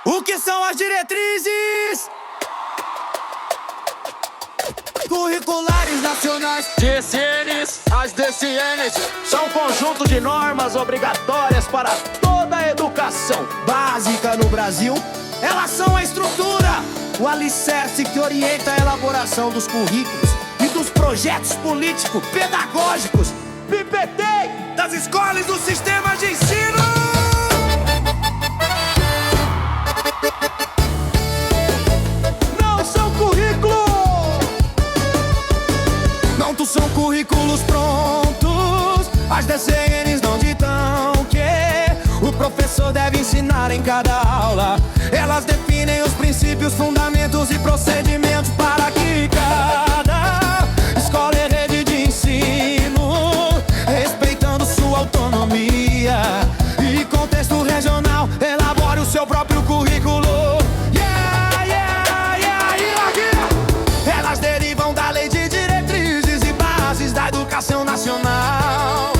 O que são as diretrizes curriculares nacionais? DCNs, as DCNs são um conjunto de normas obrigatórias para toda a educação básica no Brasil. Elas são a estrutura, o alicerce que orienta a elaboração dos currículos e dos projetos político-pedagógicos PPT das escolas e dos sistemas de ensino. São currículos prontos, as DCNs não ditam que o professor deve ensinar em cada aula. Elas definem os princípios, fundamentos e procedimentos para que cada escola e rede de ensino, respeitando sua autonomia e contexto regional, elabore o seu próprio currículo. Elas derivam da lei de da educação nacional,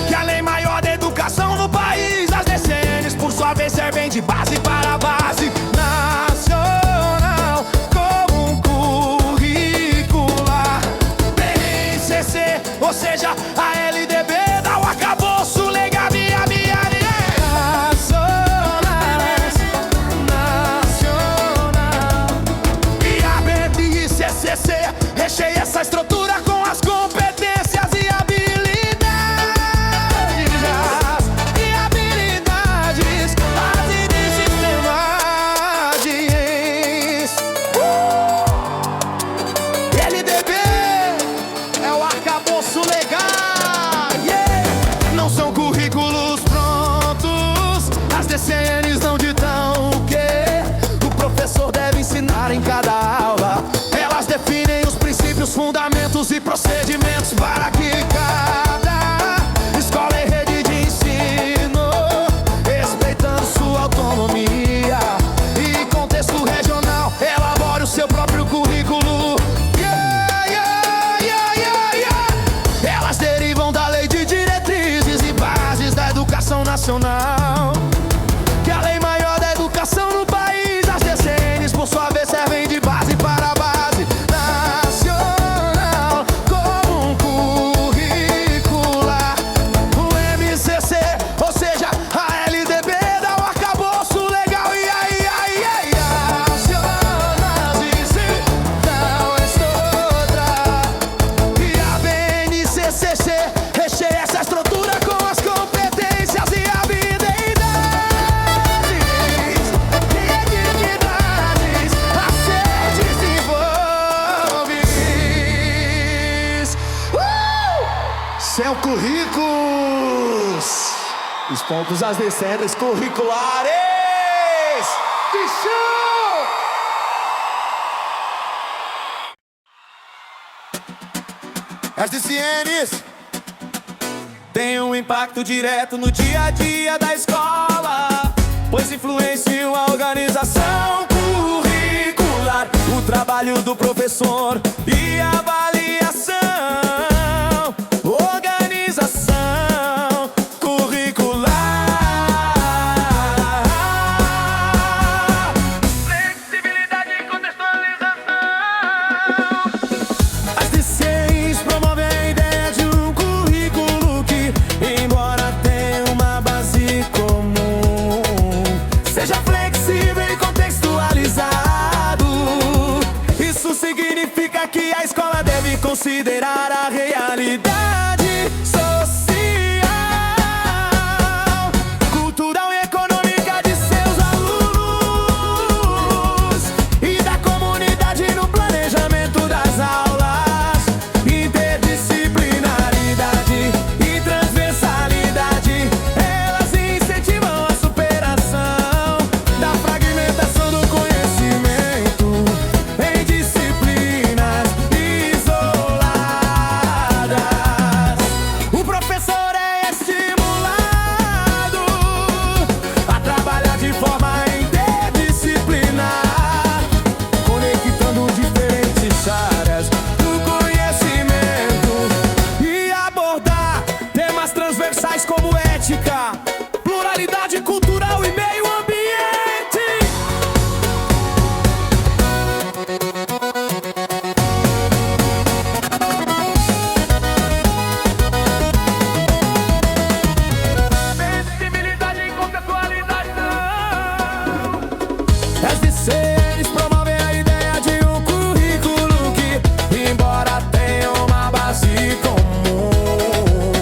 que é a lei maior da educação no país. As DCNs, por sua vez, servem de base para a base nacional, como um curricular BNCC, ou seja, a LDB dá o arcabouço legal nacional, e a BNCC recheia essa estrutura com as competências e habilidades, as sistemas. LDB é o arcabouço legal, Não são currículos prontos, as DCNs não ditam o que o professor deve ensinar em cada aula. Elas definem os princípios, fundamentos e procedimentos para que cada escola e rede de ensino, respeitando sua autonomia e contexto regional, elabore o seu próprio currículo. Elas derivam da lei de diretrizes e bases da educação nacional, que é a lei maior da educação no país. As DCNs, por sua vez, servem de base para a base nacional, como um curricular. O MCC, ou seja, a LDB dá o arcabouço legal. E aí, nacional, não estuda. E a BNCC recheia essa estrutura com as competências e habilidades a ser desenvolvidas. São currículos, os pontos das DCNs curriculares. Que show! As DCNs têm um impacto direto no dia a dia da escola, pois influenciam a organização curricular, o trabalho do professor e a avaliação. Organização curricular, flexibilidade e contextualização. As DCNs promovem a ideia de um currículo que, embora tenha uma base comum, seja flexível e contextualizado. Isso significa que a escola deve considerar a realidade social, cultural e econômica de seus alunos e da comunidade no planejamento das aulas. Interdisciplinaridade e transversalidade, elas incentivam a superação da fragmentação do conhecimento em disciplinas isoladas. As DCNs promovem a ideia de um currículo que, embora tenha uma base comum,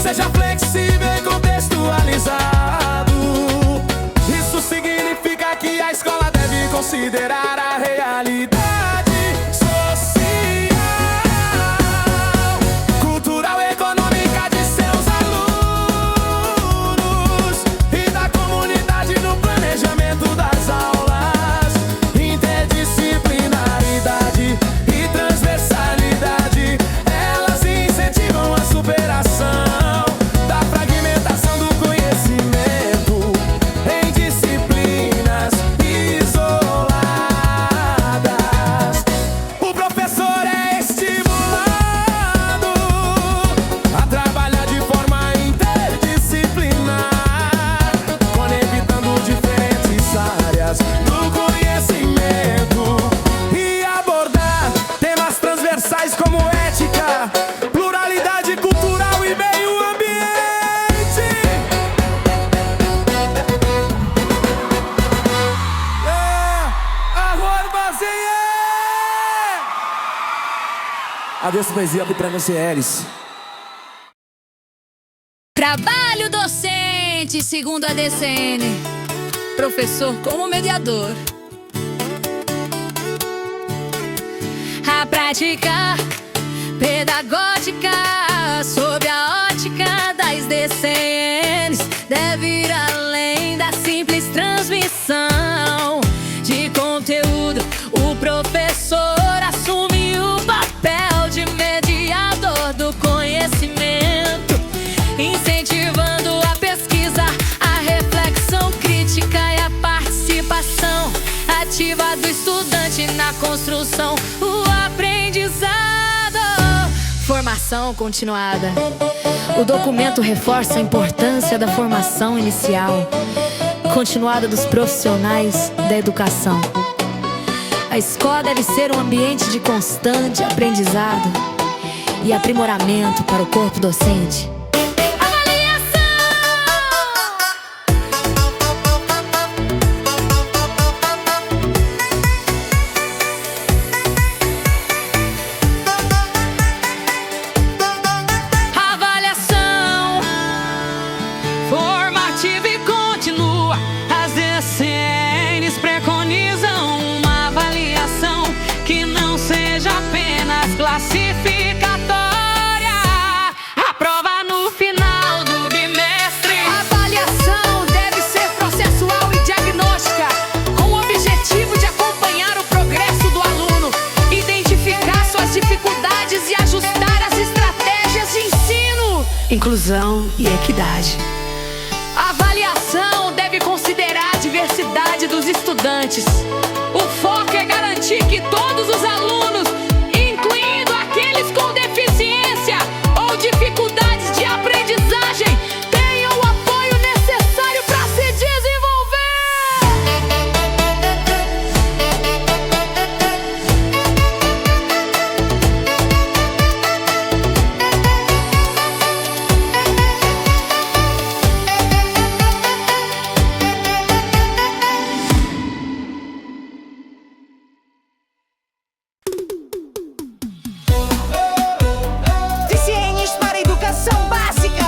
seja flexível e contextualizado. Isso significa que a escola deve considerar a realidade social, cultural e econômica de seus alunos e da comunidade no planejamento das aulas. Interdisciplinaridade e transversalidade, elas incentivam a superação da fragmentação do conhecimento em disciplinas isoladas. O professor é estimulado a trabalhar de forma interdisciplinar, conectando diferentes áreas do conhecimento e abordar temas transversais como ética, pluralidade cultural e meio ambiente. Adeus, poesia para vocês. Trabalho docente, segundo a DCN. Professor como mediador. A prática pedagógica sob a ótica das DCNs deve ir além da simples transmissão de conteúdo. O professor assume o papel de mediador do conhecimento, incentivando a pesquisa, a reflexão crítica e a participação ativa do estudante na construção, o aprendizado. Formação continuada. O documento reforça a importância da formação inicial continuada dos profissionais da educação. A escola deve ser um ambiente de constante aprendizado e aprimoramento para o corpo docente. Avaliação formativa e contínua. As DCNs preconizam uma avaliação que não seja apenas classificatória. A prova no final do bimestre. A avaliação deve ser processual e diagnóstica, com o objetivo de acompanhar o progresso do aluno, identificar suas dificuldades e ajustar as estratégias de ensino, inclusão e equidade. A avaliação deve considerar a diversidade dos estudantes. O foco é garantir que todos os alunos, incluindo aqueles com deficiência ou dificuldades de aprendizagem, tenham o apoio necessário para se desenvolver. DCNs para a educação básica.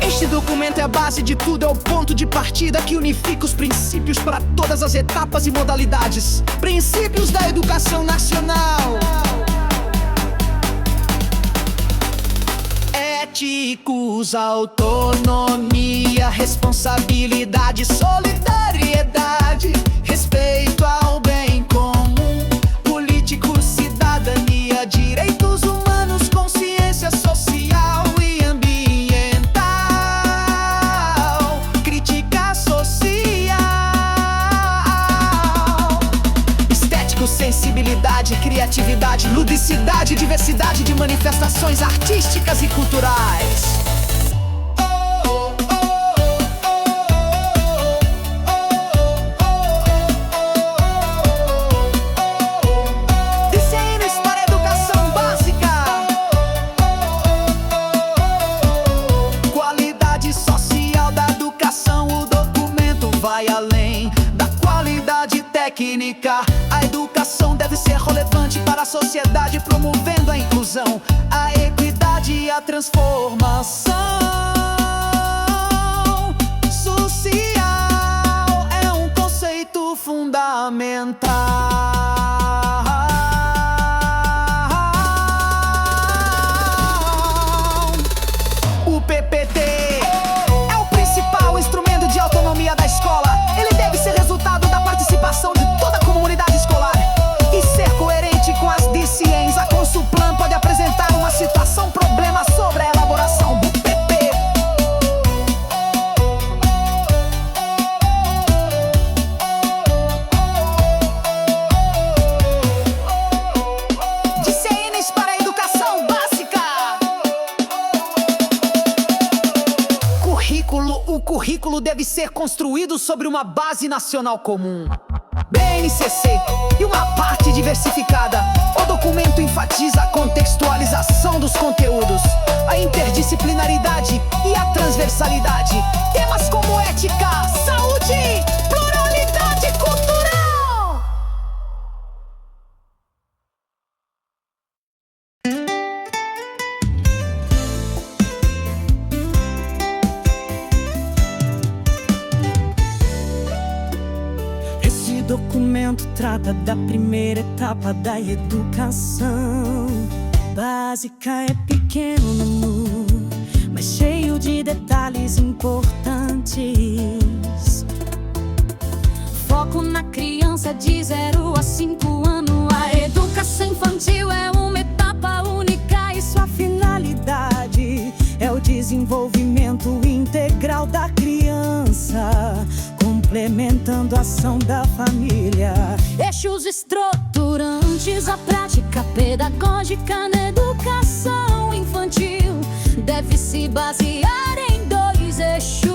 Este documento é a base de tudo, é o ponto de partida que unifica os princípios para todas as etapas e modalidades. Princípios da educação nacional. Éticos, autonomia, responsabilidade, solidariedade, respeito ao bem comum, políticos, cidadania, direitos humanos, consciência social e ambiental, crítica social, estético, sensibilidade, criatividade, ludicidade, diversidade de manifestações artísticas e culturais. DCNs para a educação básica. Qualidade social da educação. O documento vai além da qualidade técnica. A educação deve ser relevante para a sociedade, promovendo a inclusão, a equidade e a transformação social. É um conceito fundamental. O PPT é o principal instrumento de autonomia da escola. Ele deve ser resultado da participação de toda a comunidade escolar e ser coerente com as DCNs. A Consulplan pode apresentar uma situação, problema sobre a elaboração do PP. DCNs para a educação básica. O currículo deve ser construído sobre uma base nacional comum, BNCC, e uma parte diversificada. O documento enfatiza a contextualização dos conteúdos, a interdisciplinaridade e a transversalidade. Temas como ética, saúde, pluralidade cultural. Esse documento trata da primeira etapa da educação básica. É pequeno no menu, mas cheio de detalhes importantes. Foco na criança de 0 a 5 anos. A educação infantil é uma etapa única e Sua finalidade é o desenvolvimento integral da criança, complementando a ação da família. eixos estruturantes. A prática pedagógica na educação infantil deve se basear em 2 eixos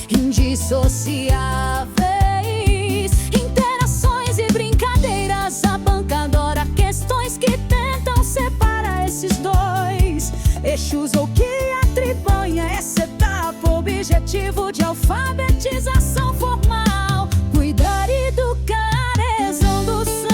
indissociáveis: interações e brincadeiras. A banca adora questões que tentam separar esses 2 eixos, ou que atribuem a essa etapa o objetivo de alfabetização formal. Cuidar e educar é resolução.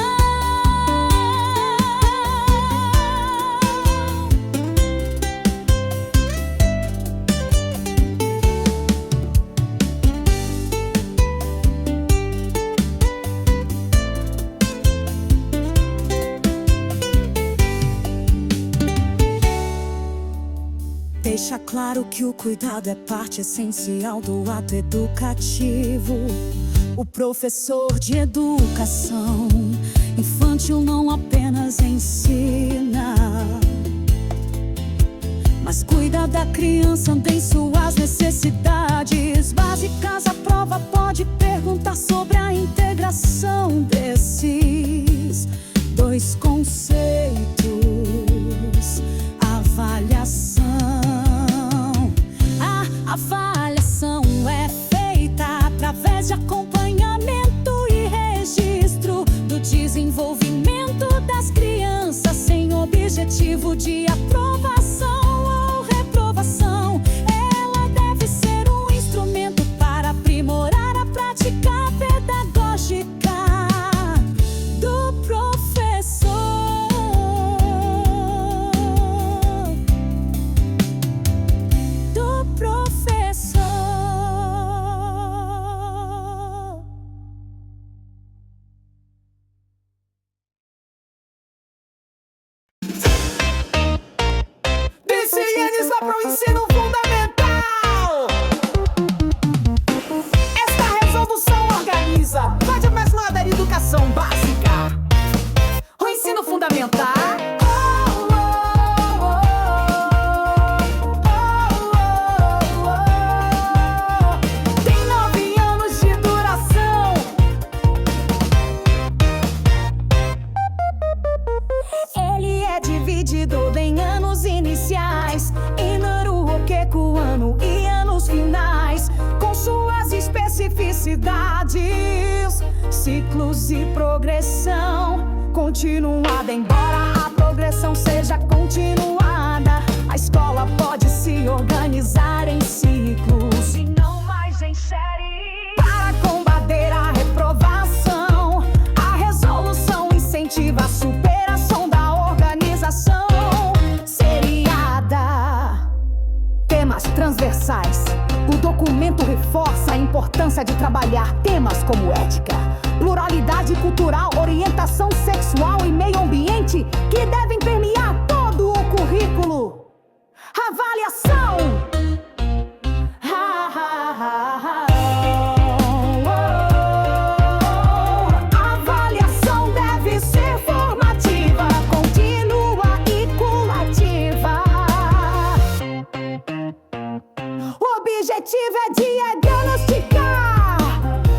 Deixa claro que o cuidado é parte essencial do ato educativo. O professor de educação infantil não apenas ensina, mas cuida da criança em suas necessidades básicas. A prova pode perguntar sobre a integração desses 2 conceitos. Avaliação. A avaliação é feita através de acompanhamento e registro do desenvolvimento das crianças, sem objetivo de aprovação ou reprovação. Ela deve ser um instrumento para aprimorar a prática pedagógica do professor. Do professor. DCNs lá para o ensino fundamental. Esta resolução organiza várias mais lá da educação básica, o ensino fundamental. Tem 9 anos de duração. Ele é dividido em anos iniciais, Inaru, Okekuano e anos finais, com suas especificidades, ciclos e progressão continuada. Embora a progressão seja continuada, a escola pode se organizar em ciclos e não mais em séries. O documento reforça a importância de trabalhar temas como ética, pluralidade cultural, orientação sexual e meio ambiente que devem permear todo o currículo. Avaliação. Avaliação deve ser formativa, contínua e curativa. O objetivo é diagnosticar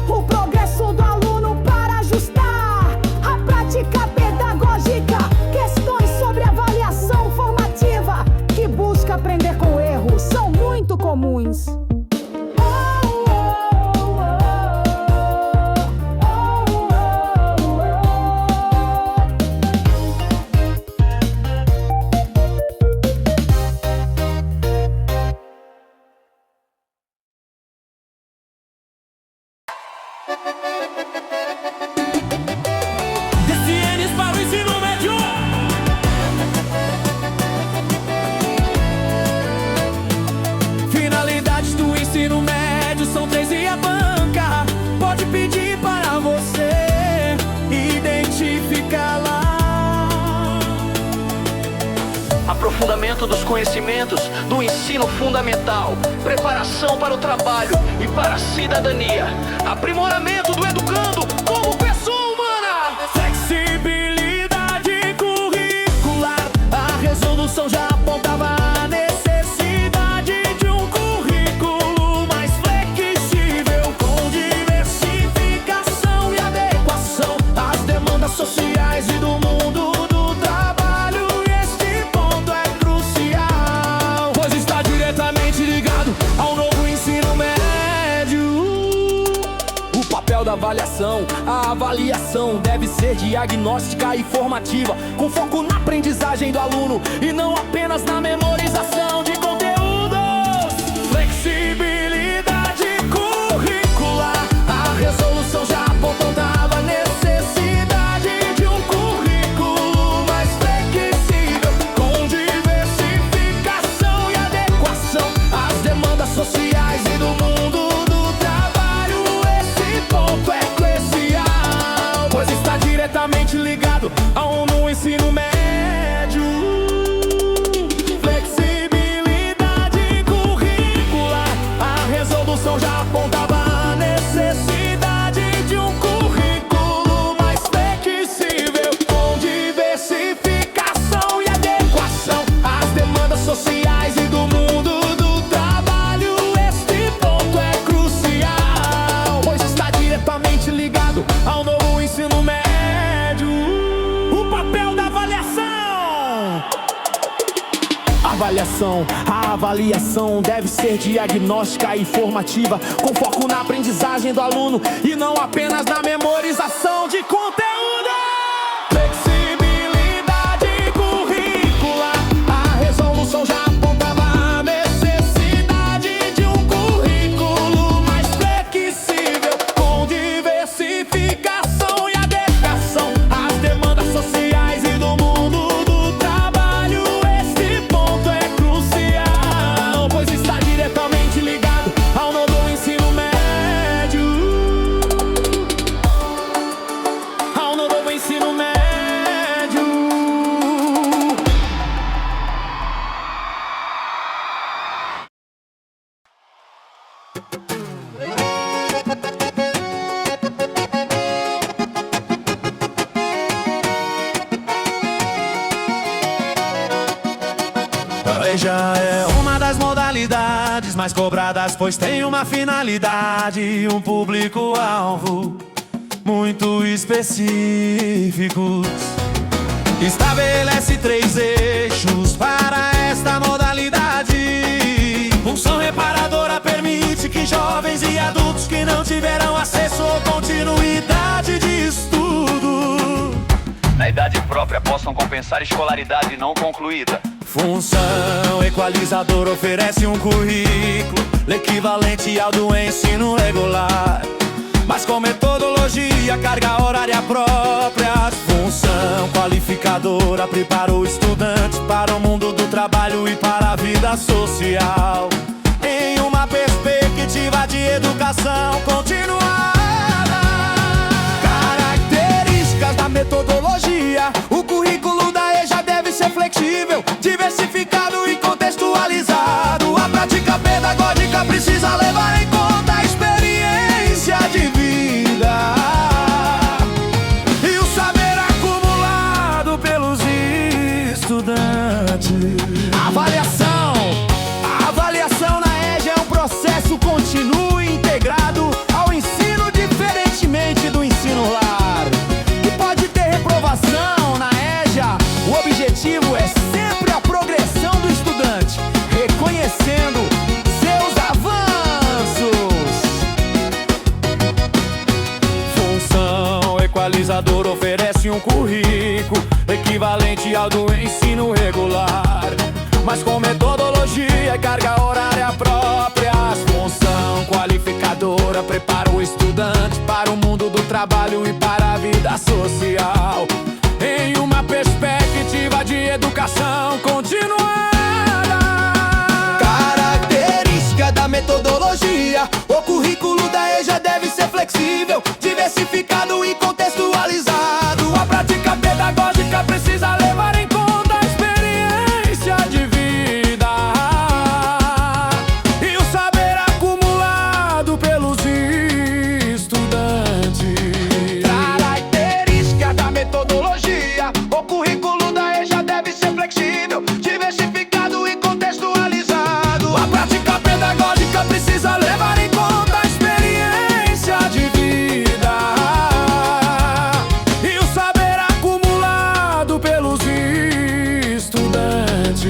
o progresso do aluno para ajustar a prática pedagógica. Questões sobre avaliação formativa que busca aprender com erros são muito comuns. DCNs para o ensino médio. Finalidades do ensino médio são 3 e a banca pode pedir para você identificar lá. Aprofundamento dos conhecimentos do ensino fundamental, preparação para o trabalho e para a cidadania, aprimoramento do educando como pessoa humana. Flexibilidade curricular, a resolução já apontava a necessidade de um currículo mais flexível, com diversificação e adequação às demandas sociais e do mundo do trabalho. Este ponto é crucial, pois está diretamente ligado ao novo ensino médio. O papel da avaliação, a avaliação deve ser diagnóstica e formativa, com foco na aprendizagem do aluno e não apenas na memorização de conteúdos. Flexibilidade curricular, a resolução já apontava a necessidade de um currículo mais flexível, com diversificação e adequação às demandas sociais e do mundo do trabalho. Esse ponto é crucial, pois está diretamente ligado ao no ensino médio. Flexibilidade curricular, a resolução já apontava a necessidade de um currículo mais flexível, com diversificação e adequação às demandas sociais e do mundo do trabalho. Este ponto é crucial, pois está diretamente ligado ao novo ensino médio. O papel da avaliação. A avaliação deve ser diagnóstica e formativa, com foco na aprendizagem do aluno e não apenas na memorização de conteúdo. Flexibilidade curricular, a resolução já apontava a necessidade de um currículo mais flexível, com diversificação e adequação às demandas sociais e do mundo do trabalho. Este ponto é crucial, pois está diretamente ligado ao novo ensino médio. Ao novo ensino médio. Já é uma das modalidades mais cobradas, pois tem uma finalidade e um público-alvo muito específicos. Estabelece 3 eixos para esta modalidade. Função reparadora permite que jovens e adultos que não tiveram acesso ou continuidade de estudo Na idade própria possam compensar escolaridade não concluída. Função equalizadora oferece um currículo equivalente ao do ensino regular, mas com metodologia, carga horária própria. Função qualificadora prepara o estudante para o mundo do trabalho e para a vida social, em uma perspectiva avaliação continuada. Características da metodologia: o currículo da EJA deve ser flexível, diversificado e contextualizado. A prática pedagógica precisa levar em conta a experiência de vida e o saber acumulado pelos estudantes. A avaliação na EJA é um processo contínuo e integrado ao ensino, diferentemente do ensino lar, que pode ter reprovação. Na EJA, o objetivo é sempre a progressão do estudante, reconhecendo seus avanços. Função equalizadora oferece um currículo equivalente ao do ensino regular, mas com metodologia e carga horária próprias. Função qualificadora prepara o estudante para o mundo do trabalho e para a vida social, em uma perspectiva de educação continuada. Característica da metodologia: o currículo da EJA deve ser flexível, diversificado e contextualizado. A prática pedagógica precisa levar em conta a experiência de vida e o saber acumulado pelos estudantes. Característica da metodologia: o currículo da EJA deve ser flexível, diversificado e contextualizado. A prática pedagógica precisa levar em conta a experiência de vida e o saber acumulado pelos estudantes.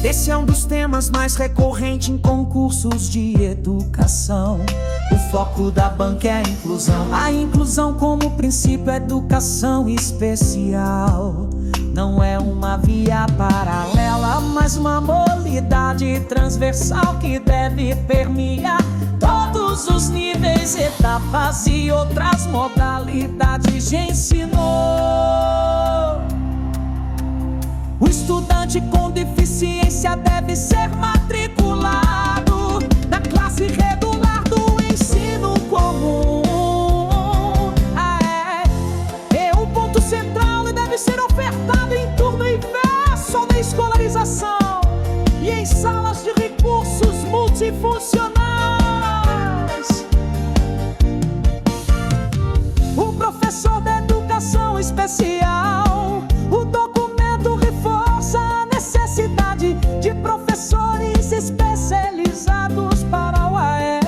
Esse é um dos temas mais recorrentes em concursos de educação. O foco da banca é a inclusão. A inclusão como princípio é educação especial. Não é uma via paralela, mas uma modalidade transversal que deve permear todos os níveis, etapas e outras modalidades de ensino. O estudante com deficiência deve ser matriculado na classe regular do ensino comum. É um ponto central e deve ser ofertado em turno inverso da escolarização e em salas de recursos multifuncionais. O professor da educação especial, o documento reforça a necessidade de professores especializados para o AES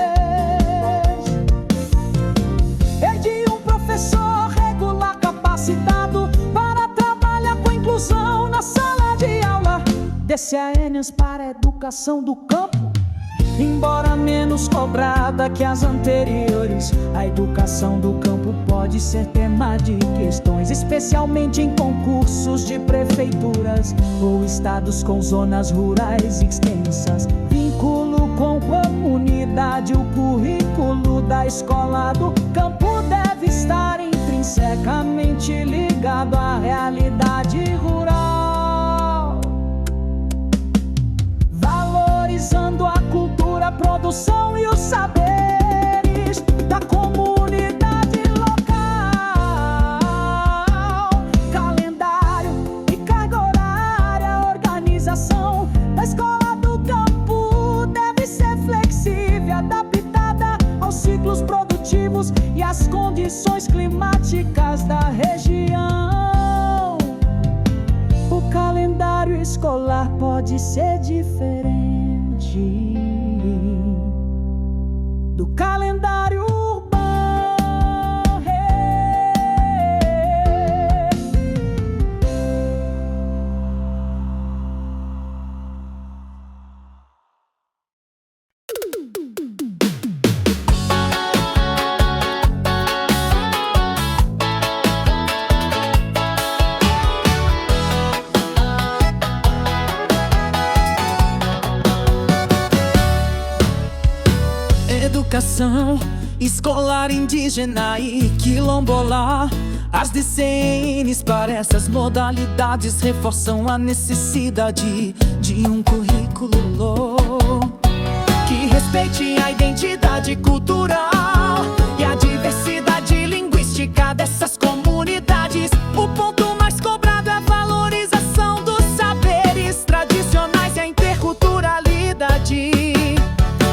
e de um professor regular capacitado para trabalhar com inclusão na sala de aula. DCANs para a educação do campo. Embora menos cobrada que as anteriores, a educação do campo pode ser tema de questões, especialmente em concursos de prefeituras ou estados com zonas rurais extensas. Vínculo com comunidade: o currículo da escola do campo deve estar intrinsecamente ligado à realidade rural, valorizando a cultura, a produção e os saberes da comunidade local. Calendário e carga horária, a organização da escola do campo deve ser flexível, adaptada aos ciclos produtivos e às condições climáticas da região. O calendário escolar pode ser diferente do calendário urbano. educação escolar indígena e quilombola. As DCNs para essas modalidades reforçam a necessidade de um currículo que respeite a identidade cultural e a diversidade linguística dessas comunidades. O ponto mais cobrado é a valorização dos saberes tradicionais e a interculturalidade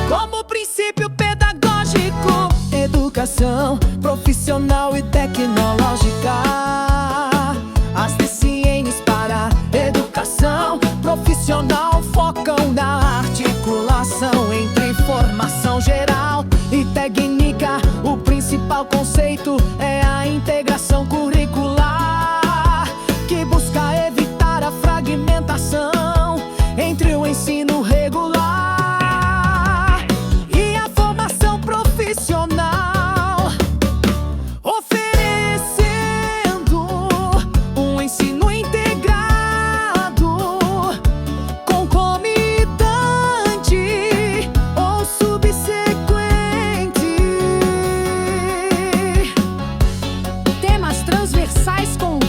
como princípio pedagógico. Educação profissional e tecnológica. As DCNs para educação profissional focam na articulação entre formação geral e técnica. O principal conceito é a integração curricular, que busca evitar a fragmentação entre o ensino regular e a formação profissional, oferecendo um ensino integrado, concomitante ou subsequente. Temas transversais com